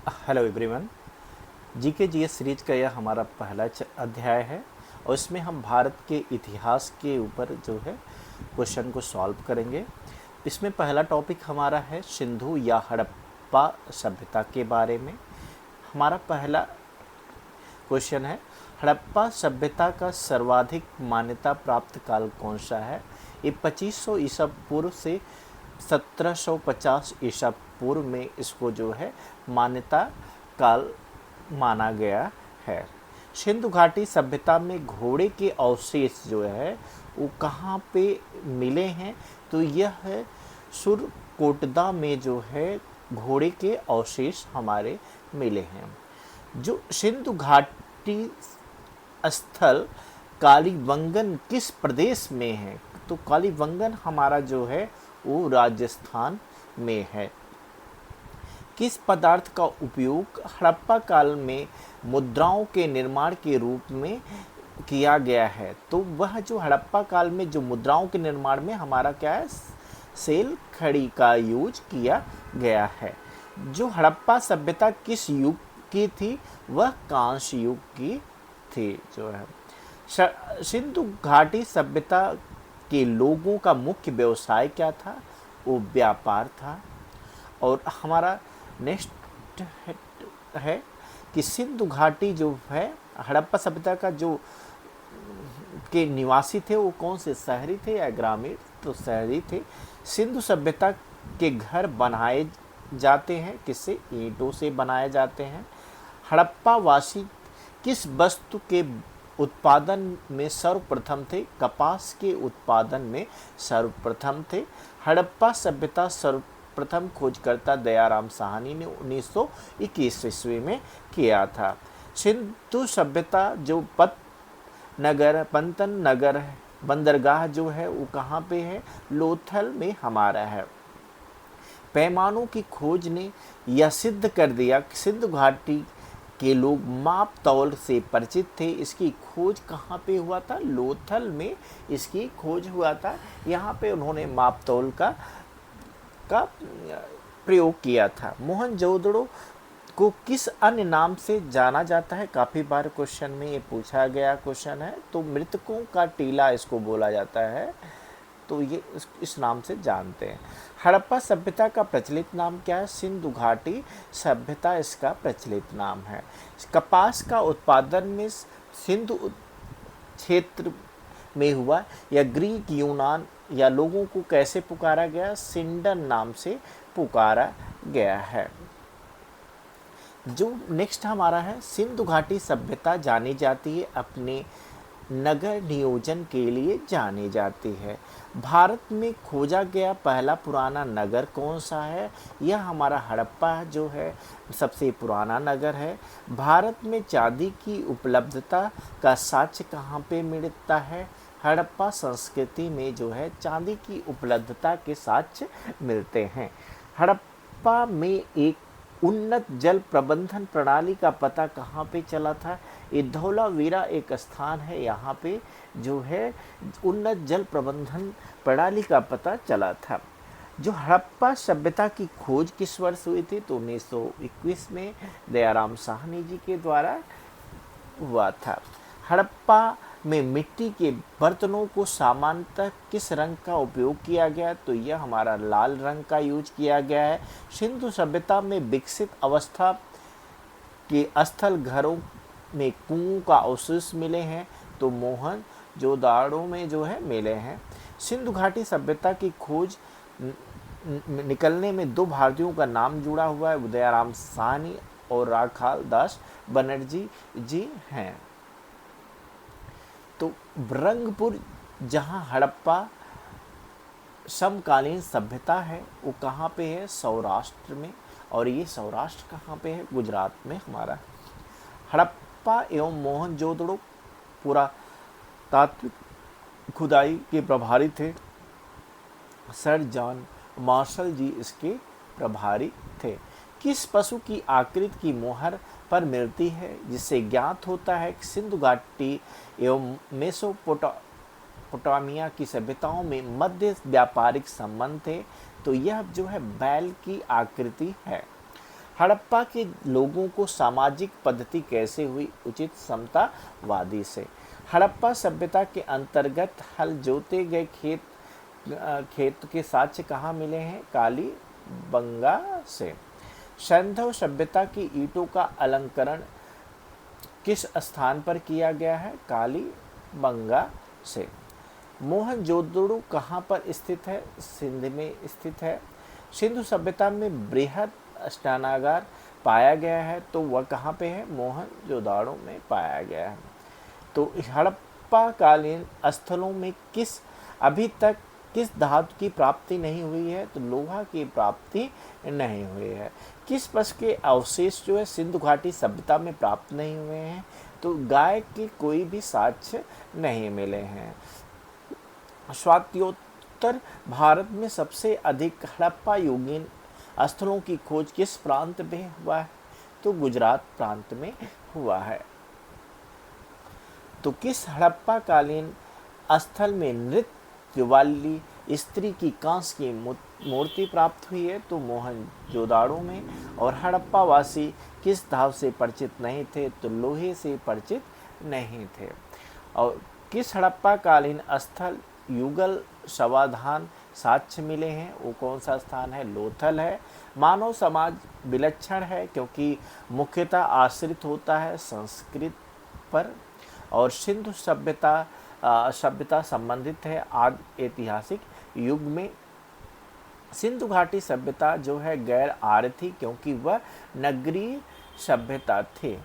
Hello everyone. GK GS series का यह हमारा पहला अध्याय है और इसमें हम भारत के इतिहास के ऊपर जो है क्वेश्चन को सॉल्व करेंगे। इसमें पहला टॉपिक हमारा है सिंधु या हड़प्पा सभ्यता के बारे में। हमारा पहला क्वेश्चन है, हड़प्पा सभ्यता का सर्वाधिक मान्यता प्राप्त काल कौन सा है? ये 2500 ईसा पूर्व से 1750 ईसा पूर्व में इसको जो है मान्यता काल माना गया है। सिंधु घाटी सभ्यता में घोड़े के अवशेष जो है वो कहाँ पे मिले हैं? तो यह है सुरकोटदा में जो है घोड़े के अवशेष हमारे मिले हैं। जो सिंधु घाटी स्थल कालीबंगन किस प्रदेश में है? तो कालीबंगन हमारा जो है वो राजस्थान में है। किस पदार्थ का उपयोग हड़प्पा काल में मुद्राओं के निर्माण के रूप में किया गया है? तो वह जो हड़प्पा काल में जो मुद्राओं के निर्माण में हमारा क्या है, सेल खड़ी का यूज किया गया है। जो हड़प्पा सभ्यता किस युग की थी? वह कांस्य युग की थी जो है। सिंधु घाटी सभ्यता के लोगों का मुख्य व्यवसाय क्या था? वो व्यापार था। और हमारा नेक्स्ट है कि सिंधु घाटी जो है हड़प्पा सभ्यता का जो के निवासी थे वो कौन से, शहरी थे या ग्रामीण? तो शहरी थे। सिंधु सभ्यता के घर बनाए जाते हैं किससे? ईंटों से बनाए जाते हैं। हड़प्पा वासी किस वस्तु के उत्पादन में सर्वप्रथम थे? कपास के उत्पादन में सर्वप्रथम थे। हड़प्पा सभ्यता सर्वप्रथम खोजकर्ता दयाराम साहनी ने 1921 ईस्वी में किया था। सिंधु सभ्यता जो पंतन नगर बंदरगाह जो है वो कहाँ पे है? लोथल में हमारा है। पैमानों की खोज ने यह सिद्ध कर दिया कि सिंधु घाटी के लोग माप तौल से परिचित थे। इसकी खोज कहाँ पे हुआ था? लोथल में इसकी खोज हुआ था। यहाँ पे उन्होंने माप तौल का प्रयोग किया था। मोहनजोदड़ो को किस अन्य नाम से जाना जाता है? काफ़ी बार क्वेश्चन में ये पूछा गया क्वेश्चन है। तो मृतकों का टीला इसको बोला जाता है, तो ये इस नाम से जानते हैं। हड़प्पा सभ्यता का प्रचलित नाम क्या है? सिंधु घाटी सभ्यता इसका प्रचलित नाम है। कपास का उत्पादन में सिंधु क्षेत्र में हुआ या ग्रीक यूनान या लोगों को कैसे पुकारा गया? सिंडन नाम से पुकारा गया है। जो नेक्स्ट हमारा है, सिंधु घाटी सभ्यता जानी जाती है अपने नगर नियोजन के लिए जानी जाती है। भारत में खोजा गया पहला पुराना नगर कौन सा है? यह हमारा हड़प्पा जो है सबसे पुराना नगर है। भारत में चांदी की उपलब्धता का साक्ष्य कहाँ पे मिलता है? हड़प्पा संस्कृति में जो है चांदी की उपलब्धता के साक्ष्य मिलते हैं। हड़प्पा में एक उन्नत जल प्रबंधन प्रणाली का पता कहाँ पे चला था? ये धौलावीरा एक स्थान है, यहाँ पे जो है उन्नत जल प्रबंधन प्रणाली का पता चला था। जो हड़प्पा सभ्यता की खोज किस वर्ष हुई थी? तो 1921 में दयाराम साहनी जी के द्वारा हुआ था। हड़प्पा में मिट्टी के बर्तनों को सामान्यतः किस रंग का उपयोग किया गया? तो यह हमारा लाल रंग का यूज किया गया है। सिंधु सभ्यता में विकसित अवस्था के स्थल घरों में कुओं का अवशेष मिले हैं, तो मोहनजोदड़ो में जो है मिले हैं। सिंधु घाटी सभ्यता की खोज निकलने में दो भारतीयों का नाम जुड़ा हुआ है, दयाराम साहनी और राखाल दास बनर्जी जी हैं। तो रंगपुर जहाँ हड़प्पा समकालीन सभ्यता है वो कहाँ पे है? सौराष्ट्र में। और ये सौराष्ट्र कहाँ पे है? गुजरात में हमारा। हड़प्पा एवं मोहनजोदड़ो पुरातात्विक खुदाई के प्रभारी थे। सर जॉन मार्शल जी इसके प्रभारी थे। किस पशु की आकृति की मोहर पर मिलती है जिससे ज्ञात होता है कि सिंधु घाटी एवं मेसोपोटामिया की सभ्यताओं में मध्य व्यापारिक संबंध थे? तो यह जो है बैल की आकृति है। हड़प्पा के लोगों को सामाजिक पद्धति कैसे हुई? उचित समतावादी से। हड़प्पा सभ्यता के अंतर्गत हल जोते गए खेत के साक्ष्य कहाँ मिले हैं? कालीबंगा से। सिंधु सभ्यता की ईंटों का अलंकरण किस स्थान पर किया गया है? कालीबंगा से। मोहनजोदड़ो कहाँ पर स्थित है? सिंध में स्थित है। सिंधु सभ्यता में बृहद स्नानागार पाया गया है, तो वह कहाँ पे है? मोहनजोदड़ो में पाया गया है। तो हड़प्पा कालीन स्थलों में अभी तक किस धातु की प्राप्ति नहीं हुई है? तो लोहा की प्राप्ति नहीं हुई है। किस पशु के अवशेष जो है सिंधु घाटी सभ्यता में प्राप्त नहीं हुए हैं? तो गाय के कोई भी साक्ष्य नहीं मिले हैं। स्वात्योत्तर भारत में सबसे अधिक हड़प्पा युगीन स्थलों की खोज किस प्रांत में हुआ है? तो गुजरात प्रांत में हुआ है। तो किस हड़प्पा कालीन स्थल में नृत्य वाली स्त्री की कांस्य की मूर्ति प्राप्त हुई है? तो मोहनजोदड़ो में। और हड़प्पा वासी किस धातु से परिचित नहीं थे? तो लोहे से परिचित नहीं थे। और किस हड़प्पा कालीन स्थल युगल समाधान साक्ष्य मिले हैं? वो कौन सा स्थान है? लोथल है। मानव समाज विलक्षण है क्योंकि मुख्यतः आश्रित होता है संस्कृत पर। और सिंधु सभ्यता संबंधित है आदि ऐतिहासिक युग में। सिंधु घाटी सभ्यता जो है गैर आर्य थी क्योंकि वह नगरीय सभ्यता थी।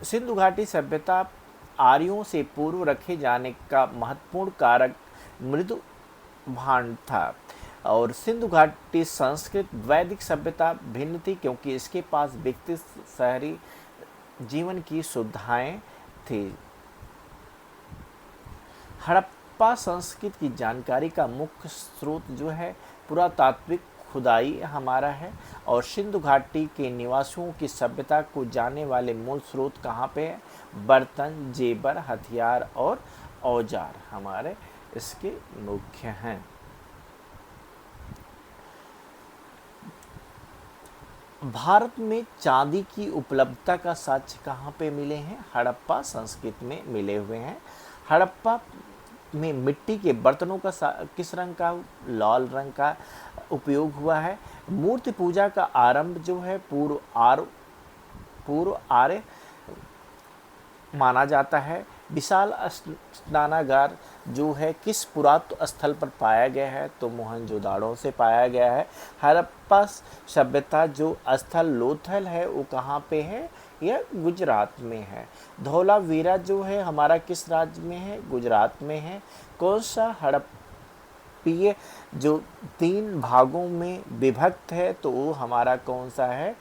सिंधु घाटी सभ्यता आर्यों से पूर्व रखे जाने का महत्वपूर्ण कारक मृदु भांड था। और सिंधु घाटी संस्कृत वैदिक सभ्यता भिन्न थी क्योंकि इसके पास विकसित शहरी जीवन की सुविधाएं थी। हड़प्पा संस्कृत की जानकारी का मुख्य स्रोत जो है पुरातात्विक खुदाई हमारा है। और सिंधु घाटी के निवासियों की सभ्यता को जानने वाले मूल स्रोत कहाँ पे है? बर्तन, जेवर, हथियार और औजार हमारे इसके मुख्य हैं। भारत में चांदी की उपलब्धता का साक्ष्य कहाँ पे मिले हैं? हड़प्पा संस्कृति में मिले हुए हैं। हड़प्पा में मिट्टी के बर्तनों का किस रंग का? लाल रंग का उपयोग हुआ है। मूर्ति पूजा का आरंभ जो है पूर्व आर्य माना जाता है। विशाल स्नानागार जो है किस पुरातत्व स्थल पर पाया गया है? तो मोहनजोदड़ो से पाया गया है। हड़प्पा सभ्यता जो स्थल लोथल है वो कहाँ पे है? यह गुजरात में है। धौलावीरा जो है हमारा किस राज्य में है? गुजरात में है। कौन सा हड़प्पीय जो 3 भागों में विभक्त है? तो वो हमारा कौन सा है?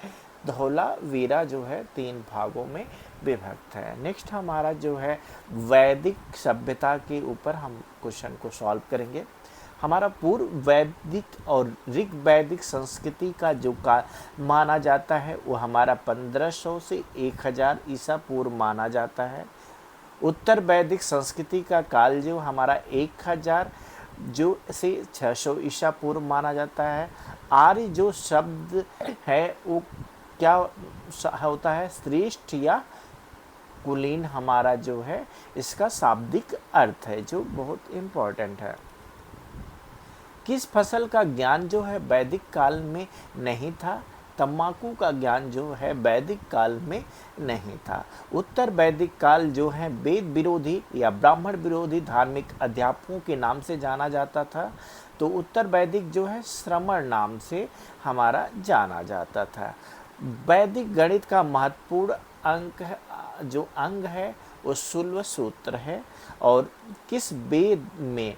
धौलावीरा जो है 3 भागों में विभक्त है। नेक्स्ट हमारा जो है वैदिक सभ्यता के ऊपर हम क्वेश्चन को सॉल्व करेंगे। हमारा पूर्व वैदिक और ऋग वैदिक संस्कृति का जो माना जाता है वो हमारा 1500 से 1000 ईसा पूर्व माना जाता है। उत्तर वैदिक संस्कृति का काल जो हमारा 1000 जो से 600 ईसा पूर्व माना जाता है। आर्य जो शब्द है वो क्या होता है? श्रेष्ठ या कुलीन हमारा जो है इसका शाब्दिक अर्थ है जो बहुत इम्पोर्टेंट है। किस फसल का ज्ञान जो है वैदिक काल में नहीं था? तंबाकू का ज्ञान जो है वैदिक काल में नहीं था। उत्तर वैदिक काल जो है वेद विरोधी या ब्राह्मण विरोधी धार्मिक अध्यापकों के नाम से जाना जाता था। तो उत्तर वैदिक जो है श्रमण नाम से हमारा जाना जाता था। वैदिक गणित का महत्वपूर्ण अंग है वो शुल्ब सूत्र है। और किस वेद में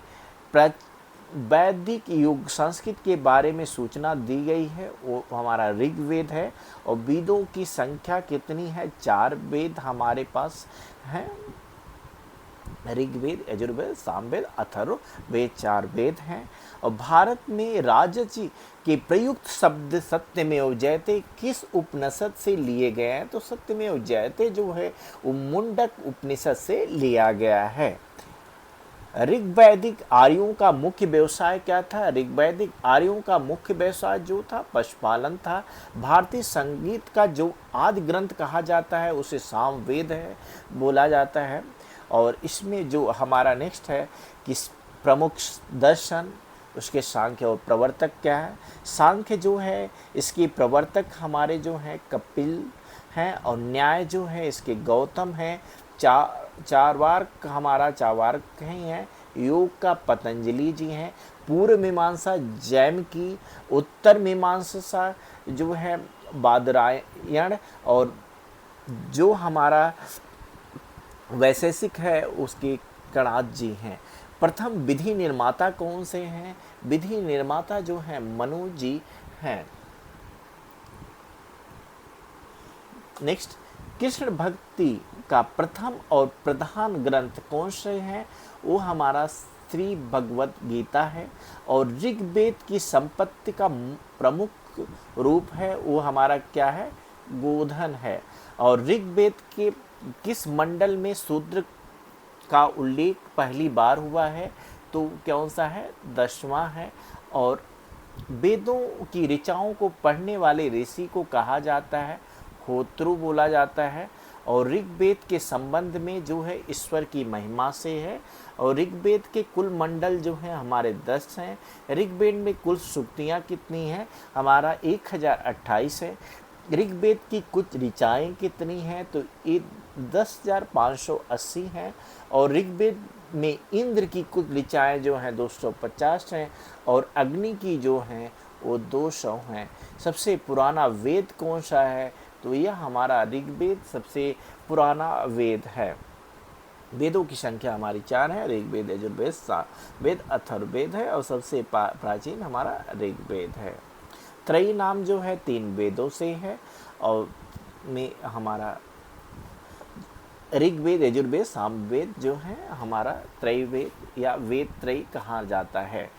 वैदिक युग संस्कृत के बारे में सूचना दी गई है? वो हमारा ऋग्वेद है। और वेदों की संख्या कितनी है? 4 वेद हमारे पास हैं। ऋग्वेद, यजुर्वेद, सामवेद, अथर्ववेद 4 वेद हैं। और भारत में राजसी के प्रयुक्त शब्द सत्यमेव जयते किस उपनिषद से लिए गए हैं? तो सत्यमेव जयते जो है वो मुंडक उपनिषद से लिया गया है। ऋग्वैदिक आर्यों का मुख्य व्यवसाय क्या था? ऋग्वैदिक आर्यों का मुख्य व्यवसाय जो था पशुपालन था। भारतीय संगीत का जो आदि ग्रंथ कहा जाता है उसे सामवेद है बोला जाता है। और इसमें जो हमारा नेक्स्ट है कि प्रमुख दर्शन, उसके सांख्य और प्रवर्तक क्या है? सांख्य जो है इसके प्रवर्तक हमारे जो हैं कपिल हैं, और न्याय जो है इसके गौतम हैं। चारवाक हमारा चावार्क ही है। योग का पतंजलि जी हैं। पूर्व मीमांसा जैम की, उत्तर मीमांसा जो है बादरायण, और जो हमारा वैशेषिक है उसके कणाद जी हैं। प्रथम विधि निर्माता कौन से हैं? विधि निर्माता जो हैं मनु जी हैं। नेक्स्ट, कृष्ण भक्ति का प्रथम और प्रधान ग्रंथ कौन से हैं? वो हमारा श्री भगवत गीता है। और ऋग्वेद की संपत्ति का प्रमुख रूप है वो हमारा क्या है? गोधन है। और ऋग्वेद के किस मंडल में शूद्र का उल्लेख पहली बार हुआ है? तो कौन सा है? 10वां है। और वेदों की ऋचाओं को पढ़ने वाले ऋषि को कहा जाता है होत्रु बोला जाता है। और ऋग्वेद के संबंध में जो है ईश्वर की महिमा से है। और ऋग्वेद के कुल मंडल जो है हमारे 10 हैं। ऋग्वेद में कुल सूक्तियाँ कितनी हैं? हमारा 1028 है। ऋग्वेद की कुछ ऋचाएँ कितनी हैं? तो ये 10,580 हैं। और ऋग्वेद में इंद्र की कुछ ऋचाएँ जो हैं 250 हैं। और अग्नि की जो हैं वो 200 हैं। सबसे पुराना वेद कौन सा है? तो यह हमारा ऋग्वेद सबसे पुराना वेद है। वेदों की संख्या हमारी 4 है। ऋग्वेद, यजुर्वेद, सामवेद, अथर्ववेद है। और सबसे प्राचीन हमारा ऋग्वेद है। त्रयी नाम जो है 3 वेदों से है। और में हमारा ऋग्वेद, यजुर्वेद, सामवेद जो है हमारा त्रैवेद या वेद त्रयी कहा जाता है।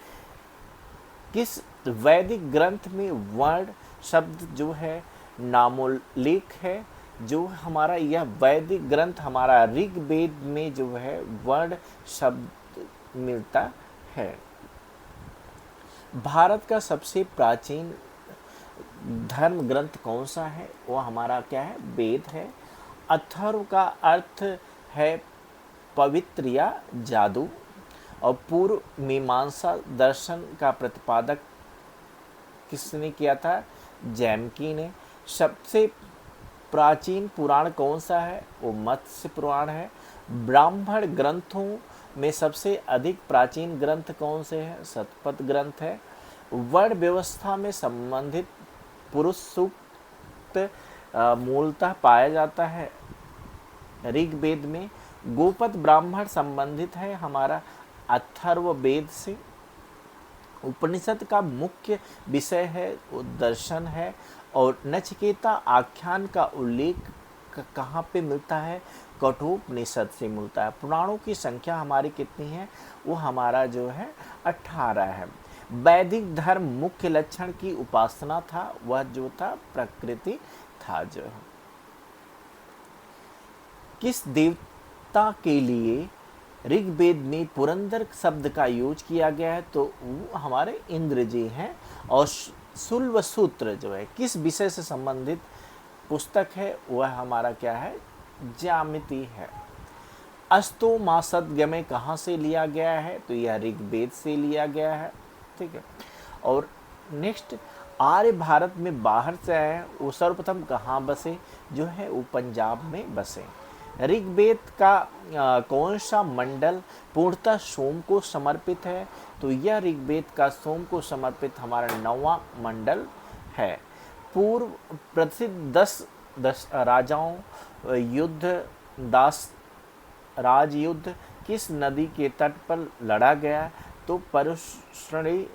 किस वैदिक ग्रंथ में वर्ण शब्द जो है नामोल्लेख है? जो हमारा यह वैदिक ग्रंथ हमारा ऋग्वेद में जो है वर्ण शब्द मिलता है। भारत का सबसे प्राचीन धर्म ग्रंथ कौन सा है? वो हमारा क्या है? वेद है। अथर्व का अर्थ है पवित्र या जादू। और पूर्व मीमांसा दर्शन का प्रतिपादक किसने किया था? जैमिनी ने। सबसे प्राचीन पुराण कौन सा है? वो मत्स्य पुराण है। ब्राह्मण ग्रंथों में सबसे अधिक प्राचीन ग्रंथ कौन से हैं? शतपथ ग्रंथ है। वर्ण व्यवस्था में संबंधित पुरुष सूक्त मूलतः पाया जाता है ऋग्वेद में। गोपद ब्राह्मण संबंधित है हमारा अथर्ववेद से। उपनिषद का मुख्य विषय है दर्शन है। और नचिकेता आख्यान का उल्लेख कहाँ पे मिलता है? कठोपनिषद से मिलता है। पुराणों की संख्या हमारी कितनी है? वो हमारा जो है 18 है। वैदिक धर्म मुख्य लक्षण की उपासना था, वह जो था प्रकृति था। जो किस देवता के लिए ऋग्वेद में पुरंदर शब्द का यूज किया गया है? तो वो हमारे इंद्र जी हैं। और शुल्व सूत्र जो है किस विषय से संबंधित पुस्तक है? वह हमारा क्या है? ज्यामिति है। अस्तोमासद्गमय कहाँ से लिया गया है? तो यह ऋग्वेद से लिया गया है। ठीक है। और नेक्स्ट, आर्य भारत में बाहर से आए वो सर्वप्रथम कहाँ बसे? जो है वो पंजाब में बसे। ऋग्वेद का कौन सा मंडल पूर्णतः सोम को समर्पित है? तो यह ऋग्वेद का सोम को समर्पित हमारा 9वां मंडल है। पूर्व प्रसिद्ध 10 राजाओं युद्ध राजयुद्ध किस नदी के तट पर लड़ा गया? तो परशुराणी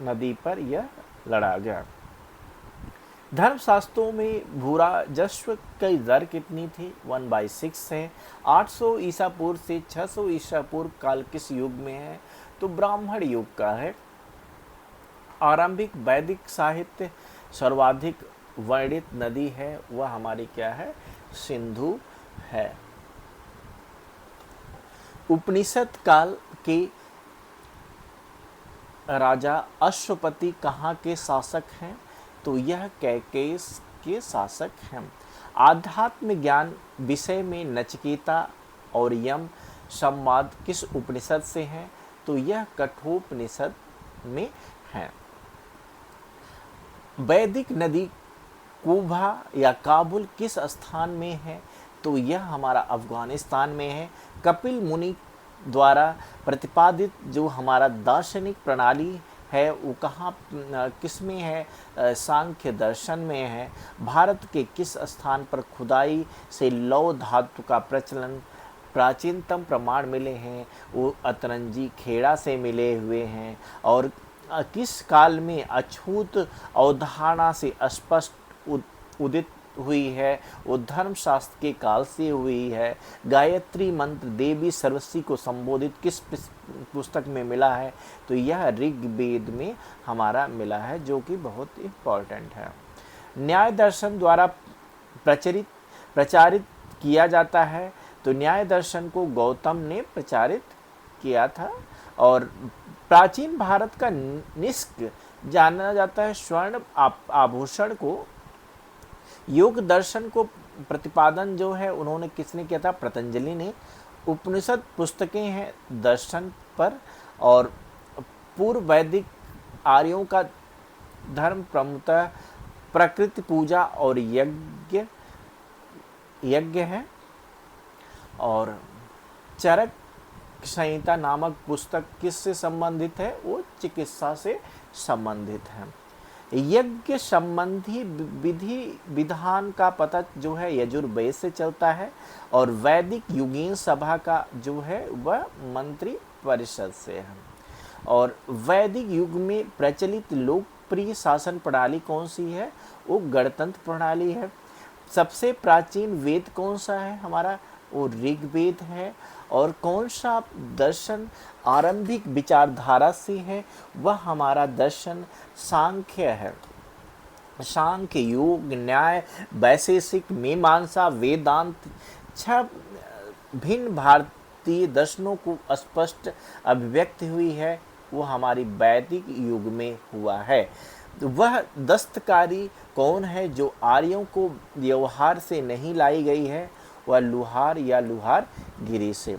नदी पर यह लड़ा गया। धर्मशास्त्रों में भूराजस्व की दर कितनी थी? 1/6 है। 800 ईसा पूर्व से 600 ईसा पूर्व काल किस युग में है? तो ब्राह्मण युग का है। आरंभिक वैदिक साहित्य सर्वाधिक वर्णित नदी है, वह हमारी क्या है? सिंधु है। उपनिषद काल के राजा अश्वपति कहाँ के शासक हैं? तो यह कैकेयस के शासक हैं। आध्यात्म ज्ञान विषय में नचिकेता और यम संवाद किस उपनिषद से हैं? तो यह कठोपनिषद में है। वैदिक नदी कुबा या काबुल किस स्थान में है? तो यह हमारा अफगानिस्तान में है। कपिल मुनि द्वारा प्रतिपादित जो हमारा दार्शनिक प्रणाली है वो कहाँ किस में है? सांख्य दर्शन में है। भारत के किस स्थान पर खुदाई से लौह धातु का प्रचलन प्राचीनतम प्रमाण मिले हैं? वो अतरंजी खेड़ा से मिले हुए हैं। और किस काल में अछूत अवधारणा से स्पष्ट उदित हुई है? वो धर्मशास्त्र के काल से हुई है। गायत्री मंत्र देवी सरस्वती को संबोधित किस पुस्तक में मिला है? तो यह ऋग्वेद में हमारा मिला है, जो कि बहुत इम्पोर्टेंट है। न्याय दर्शन द्वारा प्रचारित किया जाता है। तो न्याय दर्शन को गौतम ने प्रचारित किया था। और प्राचीन भारत का निष्क जाना जाता है स्वर्ण आभूषण को। योग दर्शन को प्रतिपादन जो है उन्होंने किसने किया था? पतंजलि ने। उपनिषद पुस्तकें हैं दर्शन पर। और पूर्व वैदिक आर्यों का धर्म प्रमुखतः प्रकृति पूजा और यज्ञ है। और चरक संहिता नामक पुस्तक किससे संबंधित है? वो चिकित्सा से संबंधित है। यज्ञ संबंधी विधि विधान का पता जो है यजुर्वेद से चलता है। और वैदिक युगीन सभा का जो है वह मंत्री परिषद से है। और वैदिक युग में प्रचलित लोकप्रिय शासन प्रणाली कौन सी है? वो गणतंत्र प्रणाली है। सबसे प्राचीन वेद कौन सा है हमारा? वो ऋग्वेद है। और कौन सा दर्शन आरंभिक विचारधारा से है? वह हमारा दर्शन सांख्य है। सांख्य, योग, न्याय, वैशेषिक, मीमांसा, वेदांत 6 भिन्न भारतीय दर्शनों को स्पष्ट अभिव्यक्ति हुई है। वो हमारी वैदिक युग में हुआ है। वह दस्तकारी कौन है जो आर्यों को व्यवहार से नहीं लाई गई है? वह लुहार या लुहार गिरी से।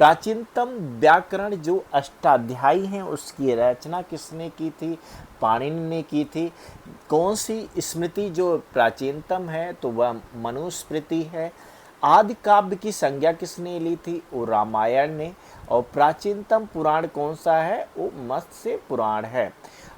प्राचीनतम व्याकरण जो अष्टाध्यायी हैं उसकी रचना किसने की थी? पाणिनि ने की थी। कौन सी स्मृति जो प्राचीनतम है? तो वह मनुस्मृति है। आदि काव्य की संज्ञा किसने ली थी? वो रामायण ने। और प्राचीनतम पुराण कौन सा है? वो मत्स्य पुराण है।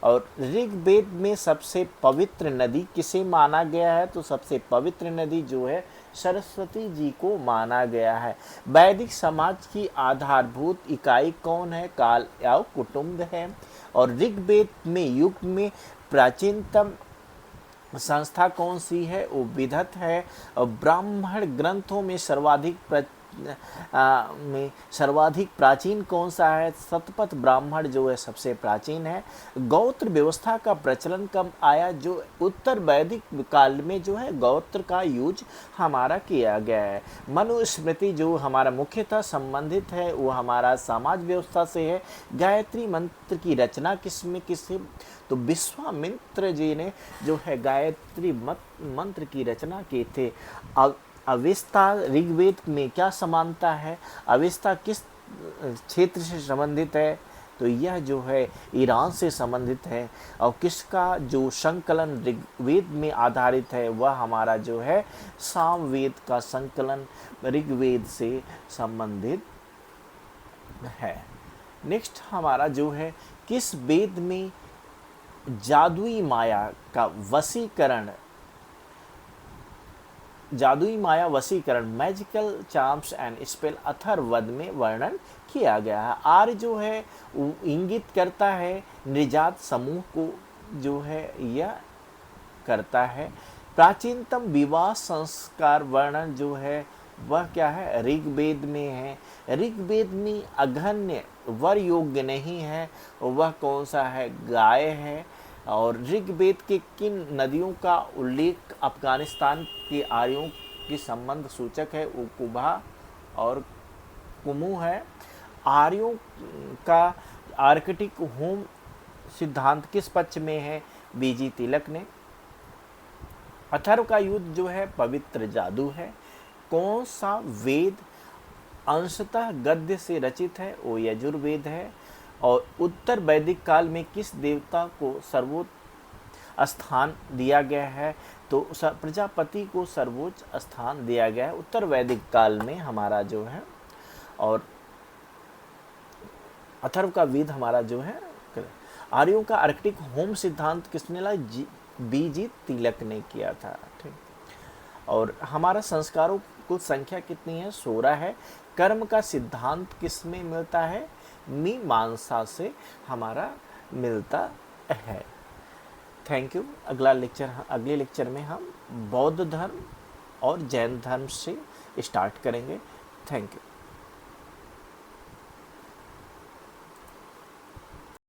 और ऋग्वेद में सबसे पवित्र नदी किसे माना गया है? तो सबसे पवित्र नदी जो है सरस्वती जी को माना गया है। वैदिक समाज की आधारभूत इकाई कौन है? काल या कुटुंब है। और ऋग्वेद में युग में प्राचीनतम संस्था कौन सी है? वो विदत है। और ब्राह्मण ग्रंथों में सर्वाधिक प्राचीन कौन सा है? शतपथ ब्राह्मण जो है सबसे प्राचीन है। गौत्र व्यवस्था का प्रचलन कब आया? जो उत्तर वैदिक काल में जो है गौत्र का यूज हमारा किया गया है। मनुस्मृति जो हमारा मुख्यतः संबंधित है वो हमारा समाज व्यवस्था से है। गायत्री मंत्र की रचना किससे? तो विश्वामित्र जी ने जो है गायत्री मंत्र की रचना की थे। अवेस्ता ऋग्वेद में क्या समानता है? अवेस्ता किस क्षेत्र से संबंधित है? तो यह जो है ईरान से संबंधित है। और किसका जो संकलन ऋग्वेद में आधारित है वह हमारा जो है सामवेद का संकलन ऋग्वेद से संबंधित है। नेक्स्ट हमारा जो है किस वेद में जादुई माया वसीकरण magical charms and spell Atharvaveda में वर्णन किया गया है? आर्य जो है इंगित करता है नृजात समूह को जो है यह करता है। प्राचीनतम विवाह संस्कार वर्णन जो है वह क्या है? ऋग्वेद में है। ऋग्वेद में अघन्य वर योग्य नहीं है, वह कौन सा है? गाय है। और ऋग्वेद के किन नदियों का उल्लेख अफगानिस्तान के आर्यों के संबंध सूचक है? वो कुबा और कुमु है। आर्यों का आर्कटिक होम सिद्धांत किस पक्ष में है? बीजी तिलक ने। अथर्व का युद्ध जो है पवित्र जादू है। कौन सा वेद अंशतः गद्य से रचित है? वो यजुर्वेद है। और उत्तर वैदिक काल में किस देवता को सर्वोच्च स्थान दिया गया है? तो प्रजापति को सर्वोच्च स्थान दिया गया है उत्तर वैदिक काल में हमारा जो है। और अथर्व का वेद हमारा जो है। आर्यों का आर्कटिक होम सिद्धांत किसने लाया? बीजी तिलक ने किया था। ठीक। और हमारा संस्कारों कुल संख्या कितनी है? 16 है। कर्म का सिद्धांत किस में मिलता है? मीमांसा से हमारा मिलता है। Thank you. अगले लेक्चर में हम बौद्ध धर्म और जैन धर्म से स्टार्ट करेंगे। Thank you.